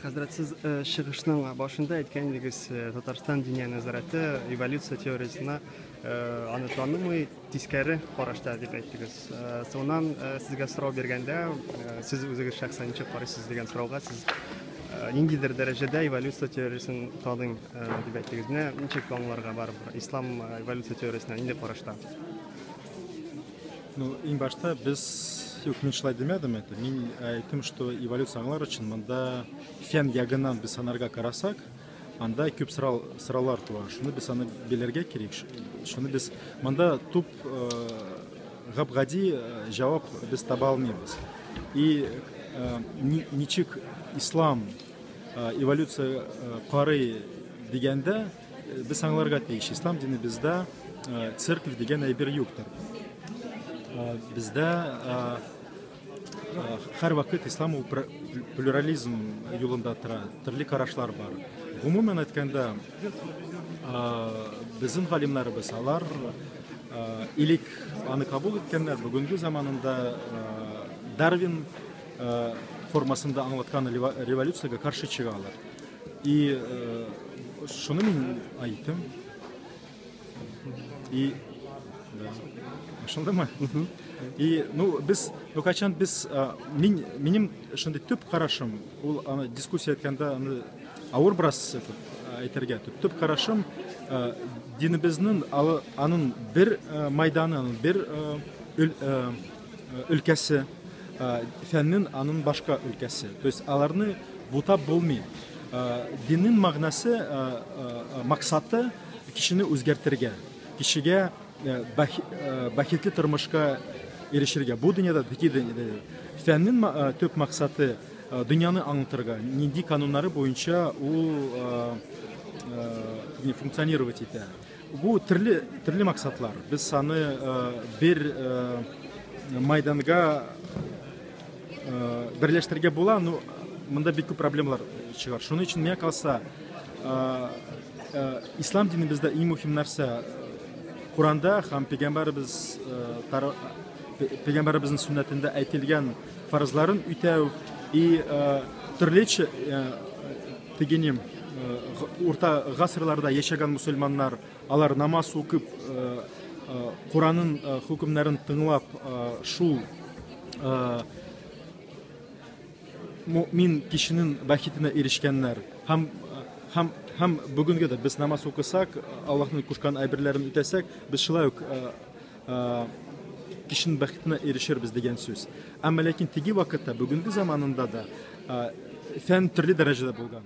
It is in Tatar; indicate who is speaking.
Speaker 1: Хәзрәт, сез чыгышның башында әйткәнегез, Татарстан диния нәзарәте эволюция теориясына аны танымый, тискәре карашта дип әйттегез. Соңыннан сезгә сорау биргәндә, сез үзегез шәхсән ничек карыйсыз дигән сорауга, сез ниндидер дәрәҗәдә эволюция теориясын таный дип әйттегез. Ничек аңларга бар? Ислам эволюция теориясына нинди карашта?
Speaker 2: Ну, иң башта без мен шулай демәдем это. Мин әйттем, что эволюция аңлар өчен монда фән ягыннан без санарга карасак, анда күп сораулар туа. Шуны без аны белергә кирәк. Шуны без монда туп гап-гади җавап без таба алмыйбыз. И ничек ислам эволюция карый дигәндә без аңларга тиеш. Ислам дине бездә церковь дигән әйбер юктыр. Бездә һәр вакыт ислам ул плюрализм юлында тора, төрле карашлар бар. Гомумән әйткәндә, безнең галимнәребез алар илик аны кабул иткәннәр, бүгенге заманында Дарвин формасында аңлаткан революциягә каршы чыгалар. И шуны мин әйттем. И ошондаймы? И без качан без минем шундый төп карашым, ул аны дискуссия иткәндә аны авыр брас әйтергә төп карашым динебезнең аның бер майданы, аның бер өлкәсе, фәннең аның башка өлкәсе. То есть аларны бутап булмый. Диннең мәгънәсе, максаты кешене үзгәртергә, кешегә бәхетле тормышка ирешергә. Бу дөньяда фәннең төп максаты дөньяны аңлатырга, нинди кануннары буенча ул функционировать итә. Бу төрле максатлар. Без аны бер майданга берләштерергә була, но монда бик күп проблемалар чыгар. Шуның өчен миңа калса, ислам динебездә иң мөһим нәрсә Куранда һәм пәйгамбәребезнең сөннәтендә әйтелгән фарызларын үтәү и төрлечә тегенем урта гасырларда яшәгән мусульманнар, алар намаз укып, Куранның хөкемнәрен тыңлап, шул мин кешенең бәхетенә ирешкәннәр һәм бүгенгә дә без намаз укысак, Аллаһның кушкан әйберләрен үтәсәк, без шулай ук кешенең бәхетенә ирешербез дигән сүз. Әмма ләкин теге вакытта, бүгенге заманында да фән төрле дәрәҗәдә булган.